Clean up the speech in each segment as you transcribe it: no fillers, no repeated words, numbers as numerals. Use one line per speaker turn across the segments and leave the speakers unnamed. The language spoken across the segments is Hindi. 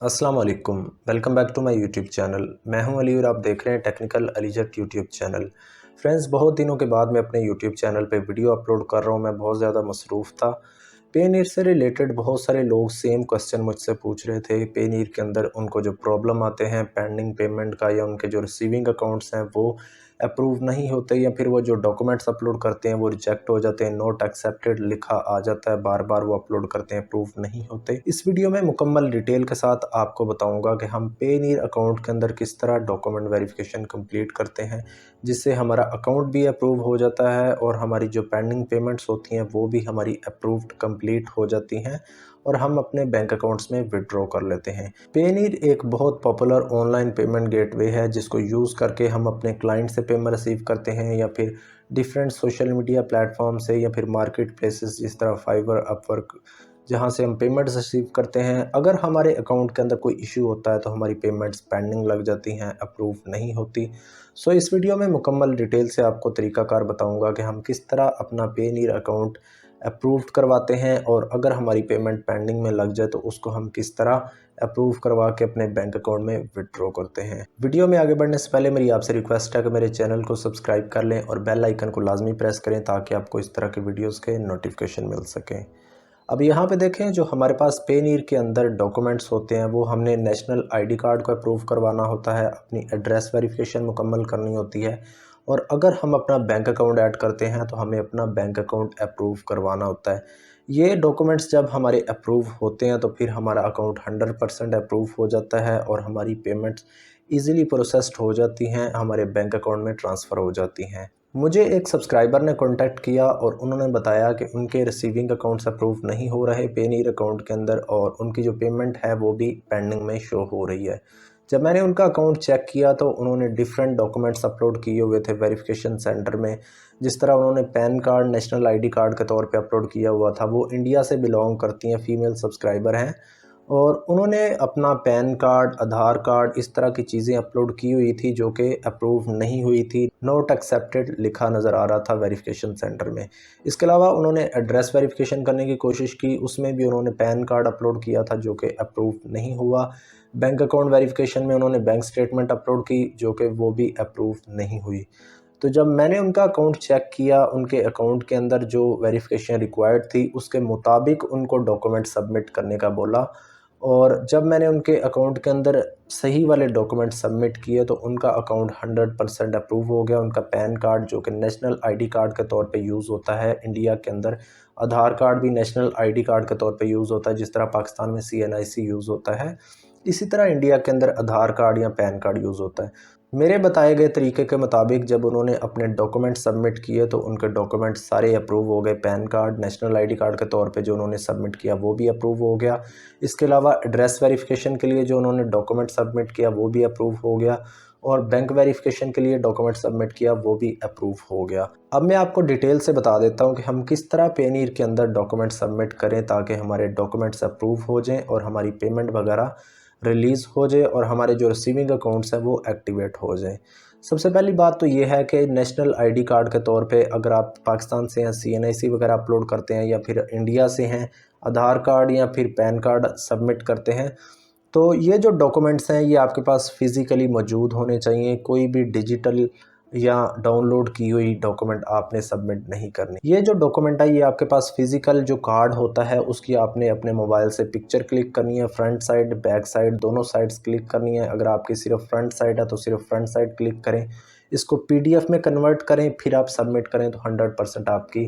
अस्सलाम वालेकुम। Welcome back to my YouTube channel. मैं हूं अली और आप देख रहे हैं technical Ali Jat YouTube channel. Friends, बहुत दिनों के बाद मैं अपने यूट्यूब चैनल पे वीडियो अपलोड कर रहा हूं। मैं बहुत ज़्यादा मसरूफ़ था। पेनीर से रिलेटेड बहुत सारे लोग सेम क्वेश्चन मुझसे पूछ रहे थे। पेनीर के अंदर उनको जो प्रॉब्लम आते हैं पेंडिंग पेमेंट का, या उनके जो रिसीविंग अकाउंट्स हैं वो अप्रूव नहीं होते, या फिर वो जो डॉक्यूमेंट्स अपलोड करते हैं वो रिजेक्ट हो जाते हैं, नॉट एक्सेप्टेड लिखा आ जाता है, बार बार वो अपलोड करते हैं, अप्रूव नहीं होते। इस वीडियो में मुकम्मल डिटेल के साथ आपको बताऊंगा कि हम पेनीर अकाउंट के अंदर किस तरह डॉक्यूमेंट वेरिफिकेशन कंप्लीट करते हैं, जिससे हमारा अकाउंट भी अप्रूव हो जाता है और हमारी जो पेंडिंग पेमेंट्स होती हैं वो भी हमारी अप्रूव्ड कंप्लीट हो जाती हैं और हम अपने बैंक अकाउंट्स में विड्रॉ कर लेते हैं। पेनीर एक बहुत पॉपुलर ऑनलाइन पेमेंट गेटवे है जिसको यूज़ करके हम अपने क्लाइंट से पेमेंट रिसीव करते हैं, या फिर डिफरेंट सोशल मीडिया प्लेटफॉर्म से, या फिर मार्केट प्लेसेस जिस तरह फाइवर, अपवर्क, जहाँ से हम पेमेंट्स रिसीव करते हैं। अगर हमारे अकाउंट के अंदर कोई इशू होता है तो हमारी पेमेंट्स पेंडिंग लग जाती हैं, अप्रूव नहीं होती। सो इस वीडियो में मुकम्मल डिटेल से आपको तरीकाकार बताऊंगा कि हम किस तरह अपना पेनीर अकाउंट अप्रूव्ड करवाते हैं, और अगर हमारी पेमेंट पेंडिंग में लग जाए तो उसको हम किस तरह अप्रूव करवा के अपने बैंक अकाउंट में विड्रॉ करते हैं। वीडियो में आगे बढ़ने से पहले मेरी आपसे रिक्वेस्ट है कि मेरे चैनल को सब्सक्राइब कर लें और बेल आइकन को लाजमी प्रेस करें ताकि आपको इस तरह के वीडियोस के नोटिफिकेशन मिल सकें। अब यहाँ पे देखें, जो हमारे पास पेनीर के अंदर डॉक्यूमेंट्स होते हैं वो हमने नेशनल आईडी कार्ड को अप्रूव करवाना होता है, अपनी एड्रेस वेरिफिकेशन मुकम्मल करनी होती है, और अगर हम अपना बैंक अकाउंट ऐड करते हैं तो हमें अपना बैंक अकाउंट अप्रूव करवाना होता है। ये डॉक्यूमेंट्स जब हमारे अप्रूव होते हैं तो फिर हमारा अकाउंट 100% अप्रूव हो जाता है और हमारी पेमेंट्स ईज़िली प्रोसेस्ड हो जाती हैं, हमारे बैंक अकाउंट में ट्रांसफ़र हो जाती हैं। मुझे एक सब्सक्राइबर ने कॉन्टैक्ट किया और उन्होंने बताया कि उनके रिसीविंग अकाउंट्स अप्रूव नहीं हो रहे पेनीर अकाउंट के अंदर, और उनकी जो पेमेंट है वो भी पेंडिंग में शो हो रही है। जब मैंने उनका अकाउंट चेक किया तो उन्होंने डिफरेंट डॉक्यूमेंट्स अपलोड किए हुए थे वेरिफिकेशन सेंटर में। जिस तरह उन्होंने pan card national ID card के तौर पे अपलोड किया हुआ था, वो इंडिया से बिलोंग करती हैं, फीमेल सब्सक्राइबर हैं, और उन्होंने अपना पैन कार्ड, आधार कार्ड, इस तरह की चीज़ें अपलोड की हुई थी जो कि अप्रूव नहीं हुई थी, नॉट एक्सेप्टेड लिखा नज़र आ रहा था वेरिफिकेशन सेंटर में। इसके अलावा उन्होंने एड्रेस वेरिफिकेशन करने की कोशिश की, उसमें भी उन्होंने पैन कार्ड अपलोड किया था जो कि अप्रूव नहीं हुआ। बैंक अकाउंट वेरिफिकेशन में उन्होंने बैंक स्टेटमेंट अपलोड की जो कि वो भी अप्रूव नहीं हुई। तो जब मैंने उनका अकाउंट चेक किया, उनके अकाउंट के अंदर जो वेरिफिकेशन रिक्वायर्ड थी उसके मुताबिक उनको डॉक्यूमेंट सबमिट करने का बोला, और जब मैंने उनके अकाउंट के अंदर सही वाले डॉक्यूमेंट सबमिट किए तो उनका अकाउंट 100% अप्रूव हो गया। उनका पैन कार्ड जो कि नेशनल आईडी कार्ड के तौर पे यूज़ होता है इंडिया के अंदर, आधार कार्ड भी नेशनल आईडी कार्ड के तौर पे यूज़ होता है, जिस तरह पाकिस्तान में CNIC यूज़ होता है, इसी तरह इंडिया के अंदर आधार कार्ड या पैन कार्ड यूज़ होता है। मेरे बताए गए तरीके के मुताबिक जब उन्होंने अपने डॉक्यूमेंट सबमिट किए तो उनके डॉक्यूमेंट सारे अप्रूव हो गए। Pan card national ID card के तौर पे जो उन्होंने सबमिट किया वो भी अप्रूव हो गया। इसके अलावा एड्रेस वेरिफिकेशन के लिए जो उन्होंने डॉक्यूमेंट सबमिट किया वो भी अप्रूव हो गया, और बैंक वेरिफिकेशन के लिए डॉक्यूमेंट सबमिट किया वो भी अप्रूव हो गया। अब मैं आपको डिटेल से बता देता हूँ कि हम किस तरह पेनीर के अंदर डॉक्यूमेंट सबमिट करें ताकि हमारे डॉक्यूमेंट्स अप्रूव हो जाएँ और हमारी पेमेंट वगैरह रिलीज़ हो जाए और हमारे जो रिसीविंग अकाउंट्स हैं वो एक्टिवेट हो जाए। सबसे पहली बात तो ये है कि नेशनल आईडी कार्ड के तौर पे अगर आप पाकिस्तान से हैं, CNIC वगैरह अपलोड करते हैं, या फिर इंडिया से हैं, आधार कार्ड या फिर पैन कार्ड सबमिट करते हैं, तो ये जो डॉक्यूमेंट्स हैं ये आपके पास फ़िज़िकली मौजूद होने चाहिए। कोई भी डिजिटल या डाउनलोड की हुई डॉक्यूमेंट आपने सबमिट नहीं करनी। ये जो डॉक्यूमेंट है ये आपके पास फ़िज़िकल जो कार्ड होता है उसकी आपने अपने मोबाइल से पिक्चर क्लिक करनी है, फ्रंट साइड, बैक साइड, दोनों साइड्स क्लिक करनी है। अगर आपकी सिर्फ फ्रंट साइड है तो सिर्फ फ्रंट साइड क्लिक करें, इसको PDF में कन्वर्ट करें, फिर आप सबमिट करें तो 100% आपकी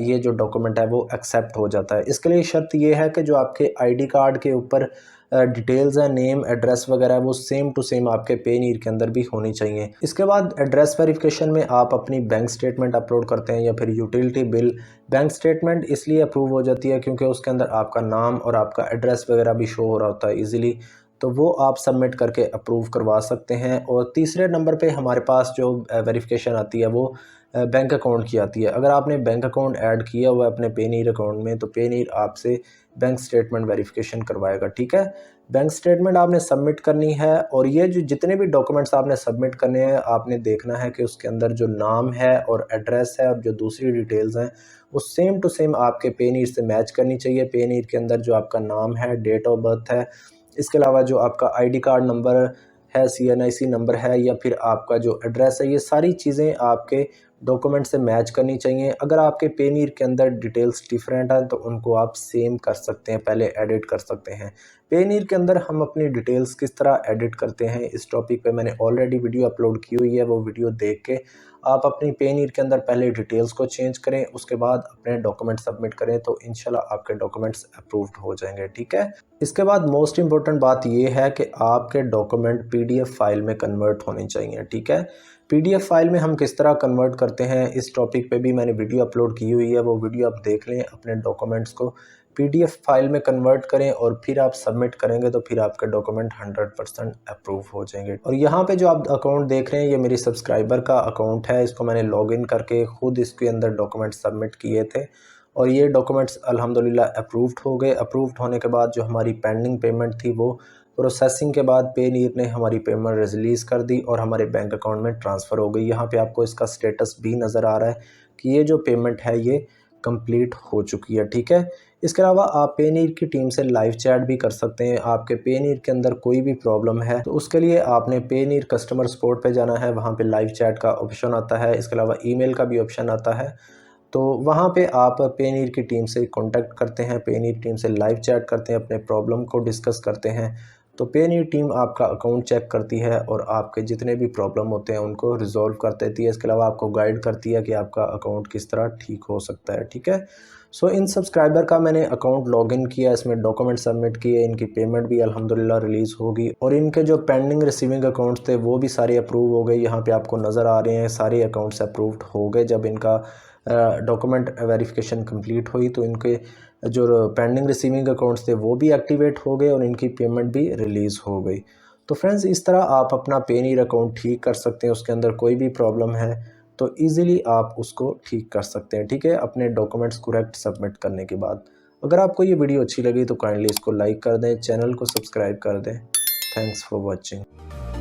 ये जो डॉक्यूमेंट है वो एक्सेप्ट हो जाता है। इसके लिए शर्त ये है कि जो आपके आईडी कार्ड के ऊपर डिटेल्स हैं, नेम, एड्रेस वगैरह, वो सेम टू सेम आपके पेनीर के अंदर भी होनी चाहिए। इसके बाद एड्रेस वेरिफिकेशन में आप अपनी बैंक स्टेटमेंट अपलोड करते हैं या फिर यूटिलिटी बिल। बैंक स्टेटमेंट इसलिए अप्रूव हो जाती है क्योंकि उसके अंदर आपका नाम और आपका एड्रेस वगैरह भी शो हो रहा होता है ईजिली, तो वो आप सबमिट करके अप्रूव करवा सकते हैं। और तीसरे नंबर पे हमारे पास जो वेरिफिकेशन आती है वो बैंक अकाउंट की आती है। अगर आपने बैंक अकाउंट ऐड किया हुआ है अपने पेनीर अकाउंट में तो पेनीर आपसे बैंक स्टेटमेंट वेरिफिकेशन करवाएगा, ठीक है। बैंक स्टेटमेंट आपने सबमिट करनी है, और ये जो जितने भी डॉक्यूमेंट्स आपने सबमिट करने हैं आपने देखना है कि उसके अंदर जो नाम है और एड्रेस है और जो दूसरी डिटेल्स हैं वो सेम टू सेम आपके पेनीर से मैच करनी चाहिए। पेनीर के अंदर जो आपका नाम है, डेट ऑफ बर्थ है, इसके अलावा जो आपका आईडी कार्ड नंबर है, CNIC नंबर है, या फिर आपका जो एड्रेस है, ये सारी चीज़ें आपके डॉक्यूमेंट से मैच करनी चाहिए। अगर आपके पेनीर के अंदर डिटेल्स डिफरेंट हैं तो उनको आप सेम कर सकते हैं, पहले एडिट कर सकते हैं। पेनीर के अंदर हम अपनी डिटेल्स किस तरह एडिट करते हैं, इस टॉपिक पे मैंने ऑलरेडी वीडियो अपलोड की हुई है। वो वीडियो देख के आप अपनी पेनीर के अंदर पहले डिटेल्स को चेंज करें, उसके बाद अपने डॉक्यूमेंट सबमिट करें, तो इंशाल्लाह आपके डॉक्यूमेंट्स अप्रूव्ड हो जाएंगे। ठीक है। इसके बाद मोस्ट इंपॉर्टेंट बात ये है कि आपके डॉक्यूमेंट PDF फाइल में कन्वर्ट होने चाहिए। ठीक है। PDF फाइल में हम किस तरह कन्वर्ट करते हैं, इस टॉपिक पे भी मैंने वीडियो अपलोड की हुई है। वो वीडियो आप देख लें, अपने डॉक्यूमेंट्स को PDF फाइल में कन्वर्ट करें और फिर आप सबमिट करेंगे तो फिर आपके डॉक्यूमेंट 100% अप्रूव हो जाएंगे। और यहाँ पे जो आप अकाउंट देख रहे हैं, ये मेरी सब्सक्राइबर का अकाउंट है। इसको मैंने लॉगिन करके खुद इसके अंदर डॉक्यूमेंट सबमिट किए थे और ये डॉक्यूमेंट्स अल्हम्दुलिल्लाह अप्रूव्ड हो गए। अप्रूव्ड होने के बाद जो हमारी पेंडिंग पेमेंट थी वो प्रोसेसिंग के बाद पेनीर ने हमारी पेमेंट रिलीज़ कर दी और हमारे बैंक अकाउंट में ट्रांसफ़र हो गई। यहाँ पे आपको इसका स्टेटस भी नज़र आ रहा है कि ये जो पेमेंट है ये कंप्लीट हो चुकी है। ठीक है। इसके अलावा आप पेनीर की टीम से लाइव चैट भी कर सकते हैं। आपके पेनीर के अंदर कोई भी प्रॉब्लम है तो उसके लिए आपने पेनीर कस्टमर सपोर्ट पे जाना है, वहाँ पे लाइव चैट का ऑप्शन आता है। इसके अलावा ईमेल का भी ऑप्शन आता है, तो वहाँ पे आप पेनीर की टीम से कांटेक्ट करते हैं, पेनीर टीम से लाइव चैट करते हैं, अपने प्रॉब्लम को डिस्कस करते हैं। तो पेनीर टीम आपका अकाउंट चेक करती है और आपके जितने भी प्रॉब्लम होते हैं उनको रिजॉल्व कर देती है। इसके अलावा आपको गाइड करती है कि आपका अकाउंट किस तरह ठीक हो सकता है। ठीक है। सो इन सब्सक्राइबर का मैंने अकाउंट लॉगिन किया, इसमें डॉक्यूमेंट सबमिट किए, इनकी पेमेंट भी अल्हम्दुलिल्लाह रिलीज़ होगी और इनके जो पेंडिंग रिसीविंग अकाउंट्स थे वो भी सारे अप्रूव हो गए। यहाँ पे आपको नज़र आ रहे हैं सारे अकाउंट्स अप्रूव्ड हो गए। जब इनका डॉक्यूमेंट वेरिफिकेशन कंप्लीट हुई तो इनके जो पेंडिंग रिसीविंग अकाउंट्स थे वो भी एक्टिवेट हो गए और इनकी पेमेंट भी रिलीज़ हो गई। तो फ्रेंड्स, इस तरह आप अपना पेनीर अकाउंट ठीक कर सकते हैं। उसके अंदर कोई भी प्रॉब्लम है तो ईज़िली आप उसको ठीक कर सकते हैं। ठीक है, अपने डॉक्यूमेंट्स करेक्ट सबमिट करने के बाद। अगर आपको ये वीडियो अच्छी लगी तो काइंडली इसको लाइक कर दें, चैनल को सब्सक्राइब कर दें। Thanks for watching.